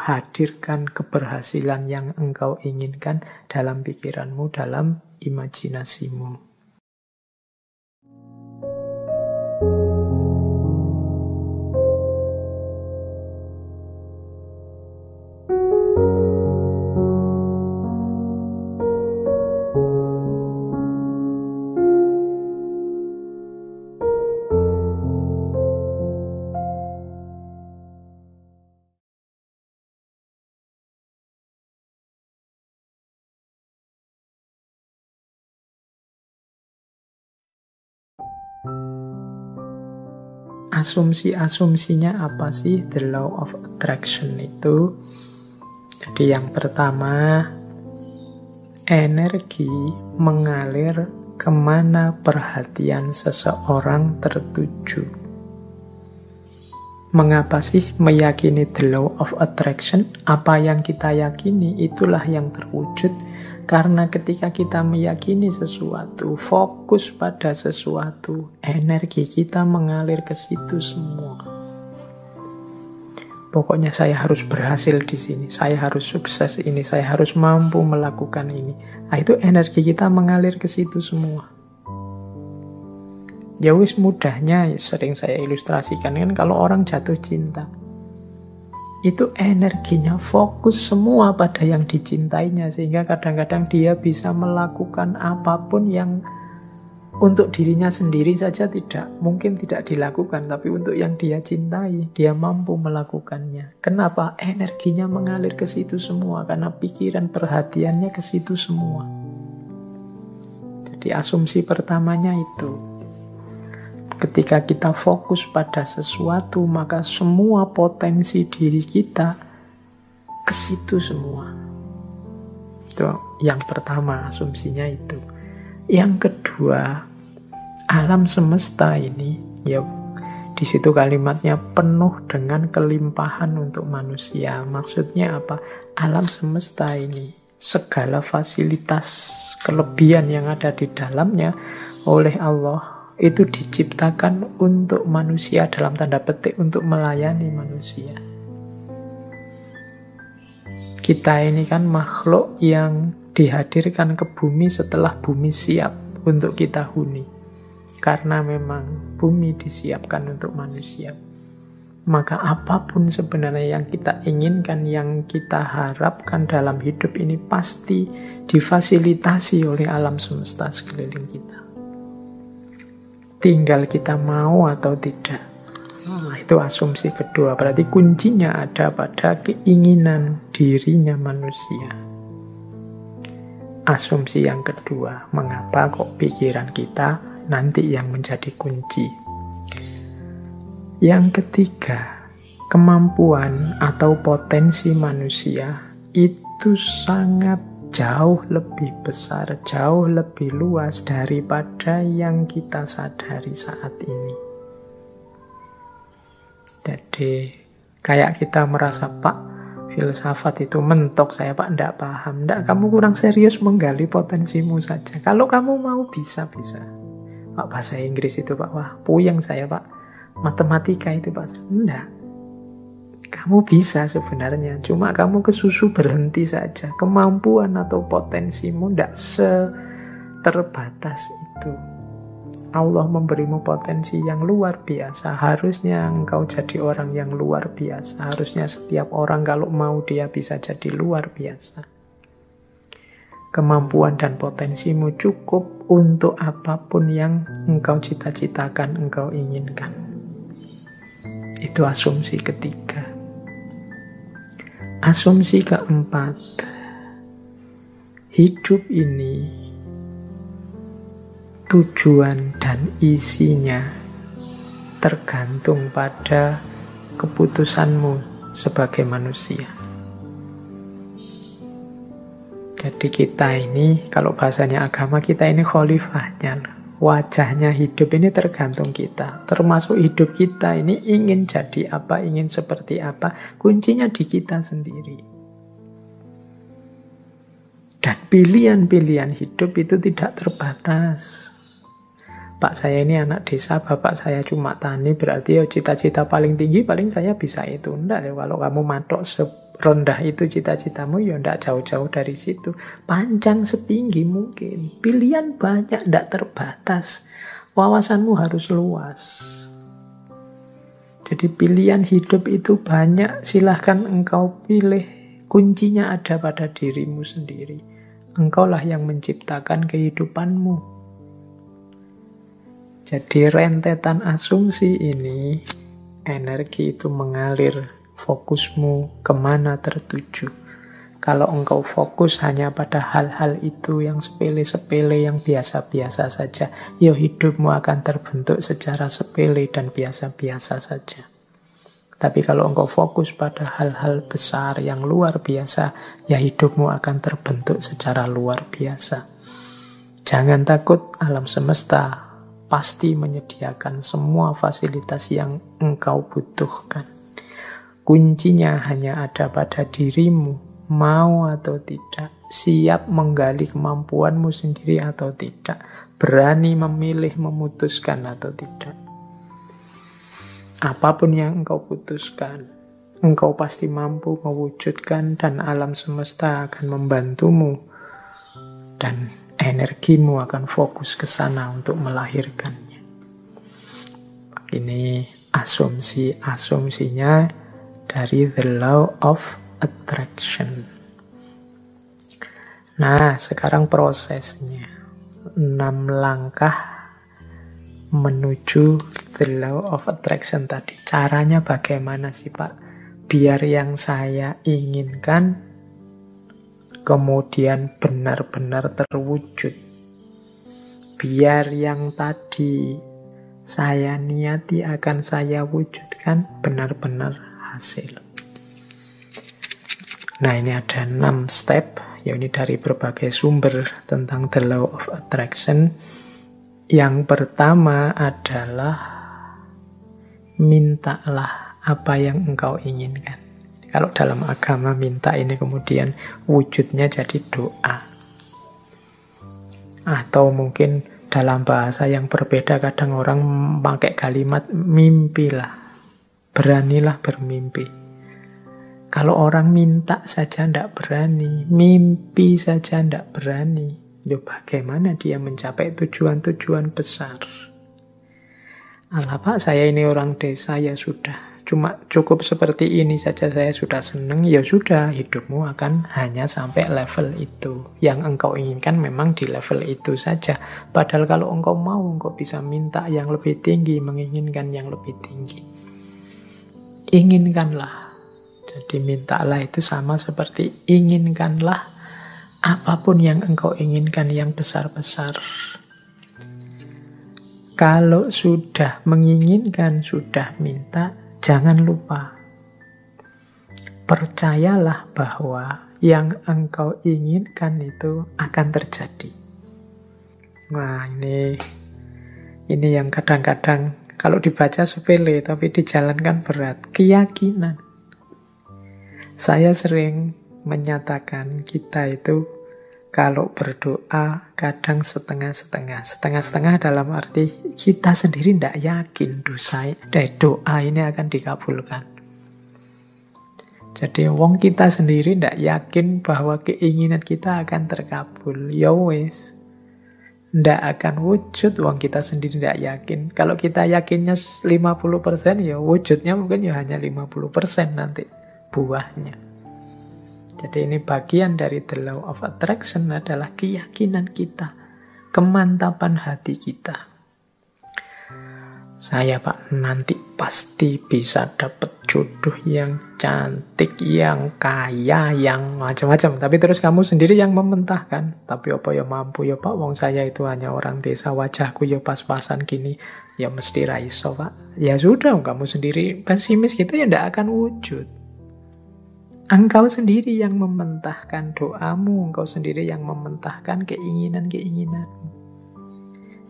hadirkan keberhasilan yang engkau inginkan dalam pikiranmu, dalam imajinasimu. Asumsi-asumsinya apa sih the law of attraction itu? Jadi yang pertama, energi mengalir kemana perhatian seseorang tertuju. Mengapa sih meyakini the law of attraction? Apa yang kita yakini itulah yang terwujud. Karena ketika kita meyakini sesuatu, fokus pada sesuatu, energi kita mengalir ke situ semua. Pokoknya saya harus berhasil di sini, saya harus sukses ini, saya harus mampu melakukan ini. Nah, itu energi kita mengalir ke situ semua. Ya wis mudahnya, sering saya ilustrasikan kan kalau orang jatuh cinta. Itu energinya fokus semua pada yang dicintainya, sehingga kadang-kadang dia bisa melakukan apapun yang untuk dirinya sendiri saja mungkin tidak dilakukan, tapi untuk yang dia cintai dia mampu melakukannya. Kenapa? Energinya mengalir ke situ semua, karena pikiran perhatiannya ke situ semua. Jadi asumsi pertamanya itu, ketika kita fokus pada sesuatu, maka semua potensi diri kita ke situ semua. Itu yang pertama, asumsinya itu. Yang kedua, alam semesta ini, ya di situ kalimatnya penuh dengan kelimpahan untuk manusia. Maksudnya apa? Alam semesta ini, segala fasilitas kelebihan yang ada di dalamnya oleh Allah itu diciptakan untuk manusia, dalam tanda petik untuk melayani manusia. Kita ini kan makhluk yang dihadirkan ke bumi setelah bumi siap untuk kita huni. Karena memang bumi disiapkan untuk manusia. Maka apapun sebenarnya yang kita inginkan, yang kita harapkan dalam hidup ini pasti difasilitasi oleh alam semesta sekeliling kita. Tinggal kita mau atau tidak. Nah, itu asumsi kedua. Berarti kuncinya ada pada keinginan dirinya manusia. Asumsi yang kedua, mengapa kok pikiran kita nanti yang menjadi kunci. Yang ketiga, kemampuan atau potensi manusia itu sangat jauh lebih besar, jauh lebih luas daripada yang kita sadari saat ini. Jadi kayak kita merasa, Pak, filsafat itu mentok, saya Pak ndak paham. Ndak, kamu kurang serius menggali potensimu saja. Kalau kamu mau bisa-bisa. Pak, bahasa Inggris itu Pak, wah puyeng saya Pak. Matematika itu Pak, ndak. Kamu bisa sebenarnya, cuma kamu kesusu berhenti saja. Kemampuan atau potensimu tidak seterbatas itu. Allah memberimu potensi yang luar biasa. Harusnya engkau jadi orang yang luar biasa. Harusnya setiap orang kalau mau dia bisa jadi luar biasa. Kemampuan dan potensimu cukup untuk apapun yang engkau cita-citakan, engkau inginkan. Itu asumsi ketiga. Asumsi keempat, hidup ini, tujuan dan isinya tergantung pada keputusanmu sebagai manusia. Jadi kita ini, kalau bahasanya agama, kita ini khalifahnya. Wajahnya hidup ini tergantung kita. Termasuk hidup kita ini ingin jadi apa, ingin seperti apa. Kuncinya di kita sendiri. Dan pilihan-pilihan hidup itu tidak terbatas. Pak saya ini anak desa, bapak saya cuma tani, berarti ya cita-cita paling tinggi paling saya bisa itu. Enggak ya, kalau kamu matok serendah itu cita-citamu, ya enggak jauh-jauh dari situ. Panjang setinggi mungkin. Pilihan banyak, enggak terbatas. Wawasanmu harus luas. Jadi pilihan hidup itu banyak, silahkan engkau pilih. Kuncinya ada pada dirimu sendiri. Engkaulah yang menciptakan kehidupanmu. Jadi rentetan asumsi ini, energi itu mengalir, fokusmu kemana tertuju. Kalau engkau fokus hanya pada hal-hal itu yang sepele-sepele, yang biasa-biasa saja, ya hidupmu akan terbentuk secara sepele dan biasa-biasa saja. Tapi kalau engkau fokus pada hal-hal besar yang luar biasa, ya hidupmu akan terbentuk secara luar biasa. Jangan takut, alam semesta pasti menyediakan semua fasilitas yang engkau butuhkan. Kuncinya hanya ada pada dirimu, mau atau tidak, siap menggali kemampuanmu sendiri atau tidak, berani memilih, memutuskan atau tidak. Apapun yang engkau putuskan, engkau pasti mampu mewujudkan dan alam semesta akan membantumu dan energimu akan fokus ke sana untuk melahirkannya. Ini asumsinya dari The Law of Attraction. Nah, sekarang prosesnya. 6 langkah menuju The Law of Attraction tadi. Caranya bagaimana sih, Pak? Biar yang saya inginkan kemudian benar-benar terwujud. Biar yang tadi saya niati akan saya wujudkan benar-benar hasil. Nah, ini ada 6 step, ya ini dari berbagai sumber tentang The Law of Attraction. Yang pertama adalah mintalah apa yang engkau inginkan. Kalau dalam agama minta ini kemudian wujudnya jadi doa. Atau mungkin dalam bahasa yang berbeda kadang orang pakai kalimat mimpilah. Beranilah bermimpi. Kalau orang minta saja tidak berani, mimpi saja tidak berani, ya bagaimana dia mencapai tujuan-tujuan besar? Alah Pak, saya ini orang desa, ya sudah. Cuma cukup seperti ini saja saya sudah senang, ya sudah, hidupmu akan hanya sampai level itu. Yang engkau inginkan memang di level itu saja. Padahal kalau engkau mau, engkau bisa minta yang lebih tinggi, menginginkan yang lebih tinggi. Inginkanlah. Jadi mintalah itu sama seperti inginkanlah apapun yang engkau inginkan yang besar-besar. Kalau sudah menginginkan, sudah minta, jangan lupa, percayalah bahwa yang engkau inginkan itu akan terjadi. Nah, ini yang kadang-kadang kalau dibaca sepele, tapi dijalankan berat. Keyakinan. Saya sering menyatakan kita itu kalau berdoa kadang setengah-setengah. Setengah-setengah dalam arti kita sendiri tidak yakin doa ini akan dikabulkan. Jadi wong kita sendiri tidak yakin bahwa keinginan kita akan terkabul. Ya wes, tidak akan wujud wong kita sendiri tidak yakin. Kalau kita yakinnya 50%, ya wujudnya mungkin ya hanya 50% nanti buahnya. Jadi ini bagian dari The Law of Attraction adalah keyakinan kita, kemantapan hati kita. Saya Pak nanti pasti bisa dapat jodoh yang cantik, yang kaya, yang macam-macam. Tapi terus kamu sendiri yang mementahkan. Tapi apa ya mampu ya Pak, wong saya itu hanya orang desa, wajahku ya pas-pasan gini. Ya mesti raiso Pak. Ya sudah, kamu sendiri pesimis gitu ya tidak akan wujud. Engkau sendiri yang mementahkan doamu, engkau sendiri yang mementahkan keinginan-keinginanmu.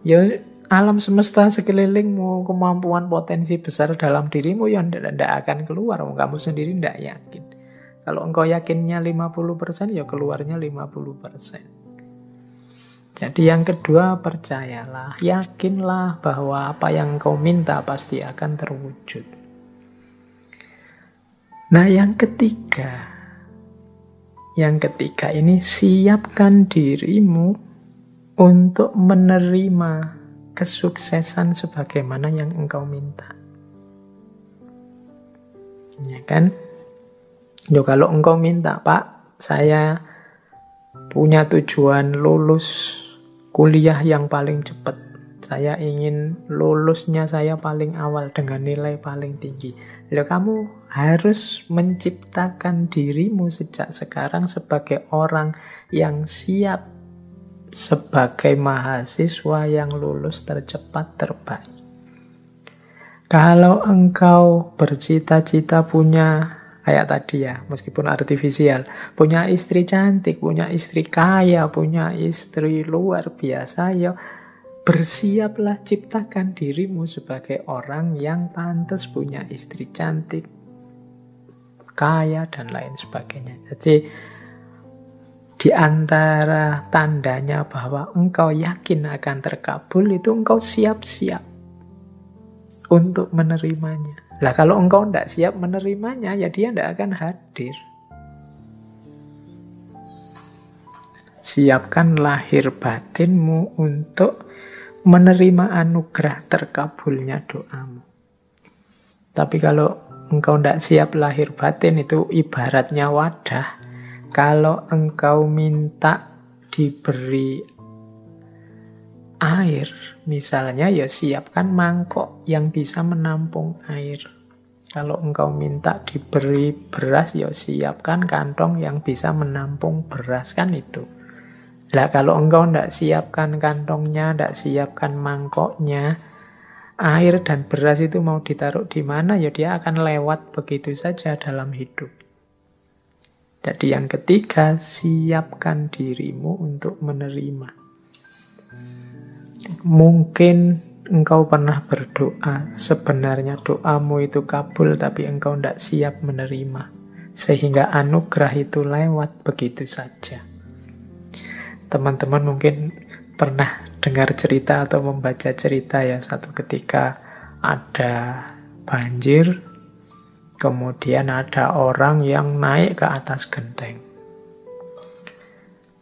Ya alam semesta sekelilingmu, kemampuan potensi besar dalam dirimu yang tidak akan keluar, kamu sendiri tidak yakin. Kalau engkau yakinnya 50%, ya keluarnya 50%. Jadi yang kedua, percayalah, yakinlah bahwa apa yang kau minta pasti akan terwujud. Nah, yang ketiga ini, siapkan dirimu untuk menerima kesuksesan sebagaimana yang engkau minta. Ya kan? Kalau engkau minta, Pak, saya punya tujuan lulus kuliah yang paling cepat. Saya ingin lulusnya saya paling awal dengan nilai paling tinggi. Kamu harus menciptakan dirimu sejak sekarang sebagai orang yang siap sebagai mahasiswa yang lulus tercepat terbaik. Kalau engkau bercita-cita punya, kayak tadi ya, meskipun artifisial, punya istri cantik, punya istri kaya, punya istri luar biasa, ya bersiaplah, ciptakan dirimu sebagai orang yang pantas punya istri cantik, kaya, dan lain sebagainya. Jadi di antara tandanya bahwa engkau yakin akan terkabul itu engkau siap-siap untuk menerimanya. Lah kalau engkau tidak siap menerimanya, ya dia tidak akan hadir. Siapkan lahir batinmu untuk menerima anugerah terkabulnya doamu. Tapi kalau engkau tidak siap lahir batin, itu ibaratnya wadah. Kalau engkau minta diberi air, misalnya, ya siapkan mangkok yang bisa menampung air. Kalau engkau minta diberi beras, ya siapkan kantong yang bisa menampung beras, kan itu. Lah kalau engkau tidak siapkan kantongnya, tidak siapkan mangkoknya, air dan beras itu mau ditaruh di mana, ya dia akan lewat begitu saja dalam hidup. Jadi yang ketiga, siapkan dirimu untuk menerima. Mungkin engkau pernah berdoa, sebenarnya doamu itu kabul, tapi engkau tidak siap menerima. Sehingga anugerah itu lewat begitu saja. Teman-teman mungkin pernah dengar cerita atau membaca cerita ya, satu ketika ada banjir, kemudian ada orang yang naik ke atas genteng,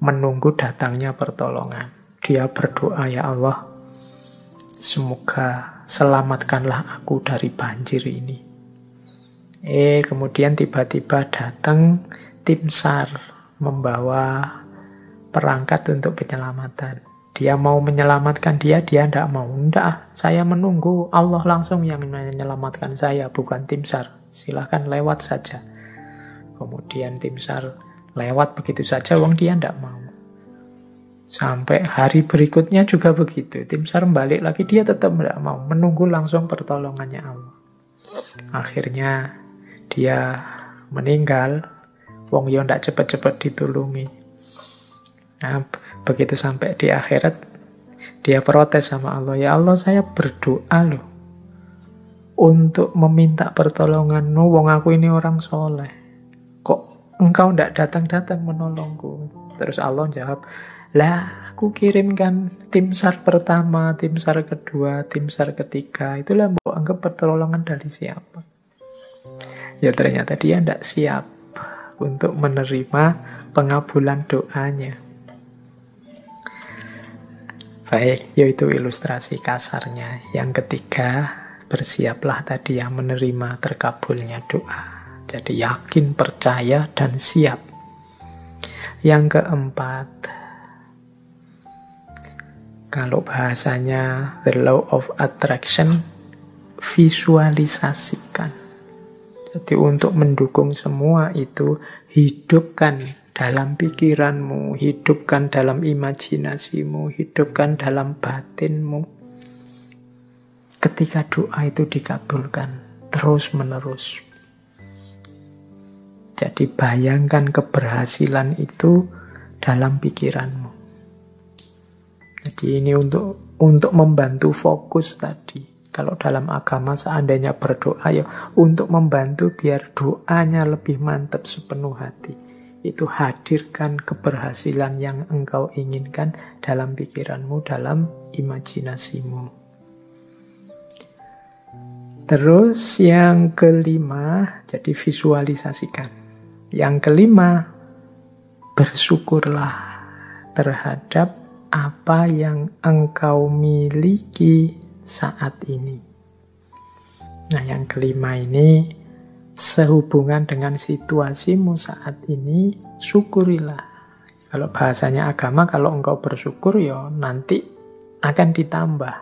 menunggu datangnya pertolongan. Dia berdoa, ya Allah, semoga selamatkanlah aku dari banjir ini. Kemudian tiba-tiba datang tim SAR membawa perangkat untuk penyelamatan. Dia mau menyelamatkan dia tidak mau. Tidak, saya menunggu Allah langsung yang menyelamatkan saya, bukan tim SAR. Silahkan lewat saja. Kemudian tim SAR lewat begitu saja, dia tidak mau. Sampai hari berikutnya juga begitu. Tim SAR balik lagi, dia tetap tidak mau. Menunggu langsung pertolongannya Allah. Akhirnya dia meninggal. Dia tidak cepat-cepat ditulungi. Nah, begitu sampai di akhirat, dia protes sama Allah. Ya Allah, saya berdoa loh untuk meminta pertolongan-Mu, wong aku ini orang soleh. Kok engkau tidak datang-datang menolongku? Terus Allah jawab, lah aku kirimkan tim SAR pertama, tim SAR kedua, tim SAR ketiga. Itulah mbok anggap pertolongan dari siapa? Ya ternyata dia tidak siap untuk menerima pengabulan doanya. Baik, yaitu ilustrasi kasarnya. Yang ketiga, bersiaplah tadi yang menerima terkabulnya doa. Jadi yakin, percaya, dan siap. Yang keempat, kalau bahasanya the law of attraction, visualisasikan. Jadi untuk mendukung semua itu, hidupkan dalam pikiranmu, hidupkan dalam imajinasimu, hidupkan dalam batinmu. Ketika doa itu dikabulkan terus menerus. Jadi bayangkan keberhasilan itu dalam pikiranmu. Jadi ini untuk membantu fokus tadi. Kalau dalam agama seandainya berdoa, ya untuk membantu biar doanya lebih mantap sepenuh hati. Itu hadirkan keberhasilan yang engkau inginkan dalam pikiranmu, dalam imajinasimu. Terus yang kelima, jadi visualisasikan. Yang kelima, bersyukurlah terhadap apa yang engkau miliki saat ini. Nah, yang kelima ini sehubungan dengan situasimu saat ini, syukurilah. Kalau bahasanya agama, kalau engkau bersyukur, ya nanti akan ditambah.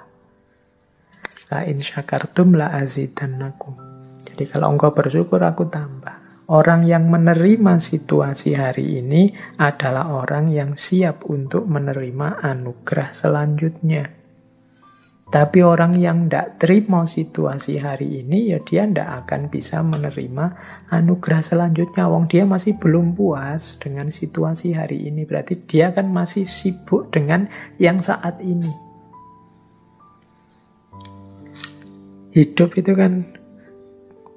La in syakartum la azidannakum. Jadi kalau engkau bersyukur, aku tambah. Orang yang menerima situasi hari ini adalah orang yang siap untuk menerima anugerah selanjutnya. Tapi orang yang tidak terima situasi hari ini, ya dia tidak akan bisa menerima anugerah selanjutnya. Wong dia masih belum puas dengan situasi hari ini. Berarti dia kan masih sibuk dengan yang saat ini. Hidup itu kan,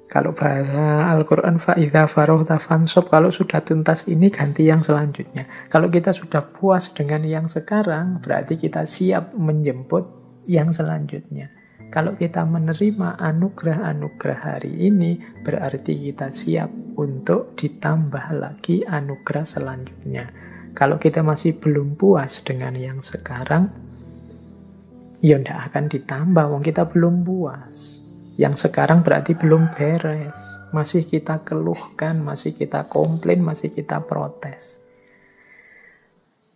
kalau bahasa Al-Quran, fa'idha farohta fansob, kalau sudah tuntas ini ganti yang selanjutnya. Kalau kita sudah puas dengan yang sekarang, berarti kita siap menjemput yang selanjutnya. Kalau kita menerima anugerah-anugerah hari ini, berarti kita siap untuk ditambah lagi anugerah selanjutnya. Kalau kita masih belum puas dengan yang sekarang, ya tidak akan ditambah, wong kita belum puas. Yang sekarang berarti belum beres. Masih kita keluhkan, masih kita komplain, masih kita protes.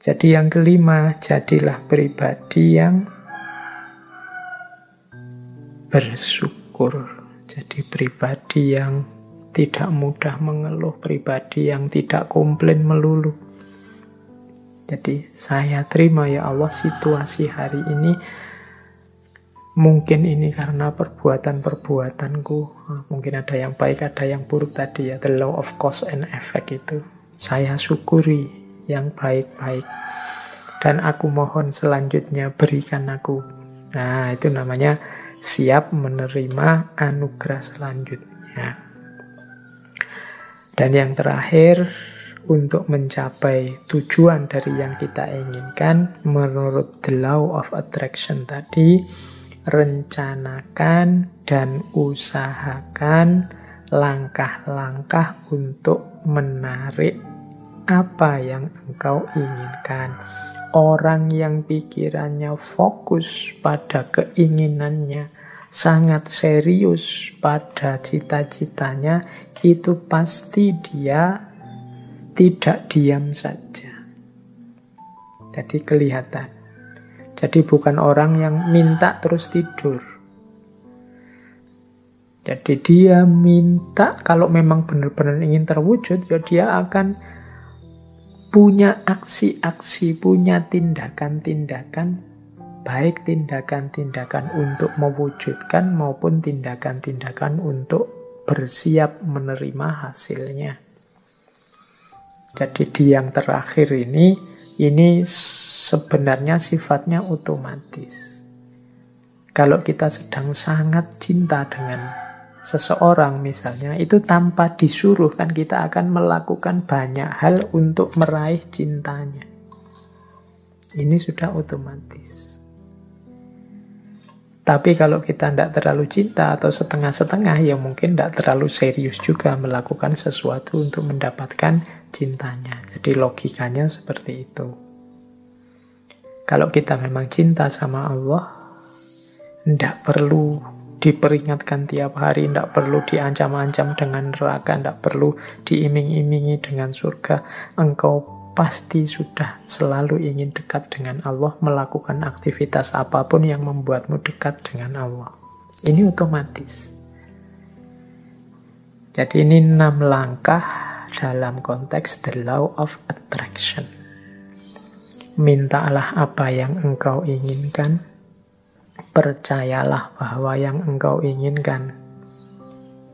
Jadi yang kelima, jadilah pribadi yang bersyukur. Jadi pribadi yang tidak mudah mengeluh, pribadi yang tidak komplain melulu. Jadi saya terima ya Allah situasi hari ini. Mungkin ini karena perbuatan-perbuatanku. Mungkin ada yang baik, ada yang buruk tadi ya. The law of cause and effect itu. Saya syukuri yang baik-baik. Dan aku mohon selanjutnya berikan aku. Nah, itu namanya siap menerima anugerah selanjutnya. Dan yang terakhir, untuk mencapai tujuan dari yang kita inginkan, menurut the law of attraction tadi, rencanakan dan usahakan langkah-langkah untuk menarik apa yang engkau inginkan. Orang yang pikirannya fokus pada keinginannya, sangat serius pada cita-citanya, itu pasti dia tidak diam saja. Jadi kelihatan. Jadi bukan orang yang minta terus tidur. Jadi dia minta, kalau memang benar-benar ingin terwujud, ya dia akan punya aksi-aksi, punya tindakan-tindakan, baik tindakan-tindakan untuk mewujudkan maupun tindakan-tindakan untuk bersiap menerima hasilnya. Jadi di yang terakhir ini sebenarnya sifatnya otomatis. Kalau kita sedang sangat cinta dengan seseorang misalnya, itu tanpa disuruh kan kita akan melakukan banyak hal untuk meraih cintanya. Ini sudah otomatis. Tapi kalau kita tidak terlalu cinta atau setengah-setengah, ya mungkin tidak terlalu serius juga melakukan sesuatu untuk mendapatkan cintanya. Jadi logikanya seperti itu. Kalau kita memang cinta sama Allah, tidak perlu diperingatkan tiap hari, tidak perlu diancam-ancam dengan neraka, tidak perlu diiming-imingi dengan surga. Engkau pasti sudah selalu ingin dekat dengan Allah, melakukan aktivitas apapun yang membuatmu dekat dengan Allah. Ini otomatis. Jadi ini 6 langkah dalam konteks the law of attraction. Mintalah apa yang engkau inginkan, percayalah bahwa yang engkau inginkan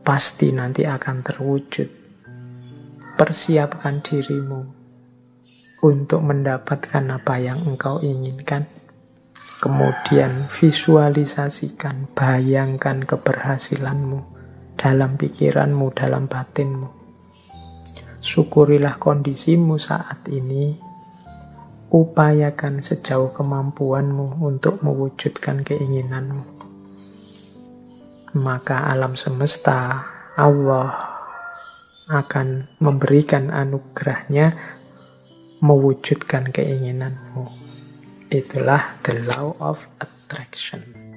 pasti nanti akan terwujud. Persiapkan dirimu untuk mendapatkan apa yang engkau inginkan. Kemudian visualisasikan, bayangkan keberhasilanmu dalam pikiranmu, dalam batinmu. syukurilah kondisimu saat ini, upayakan sejauh kemampuanmu untuk mewujudkan keinginanmu. Maka alam semesta, Allah akan memberikan anugerahnya mewujudkan keinginanmu. Itulah the law of attraction.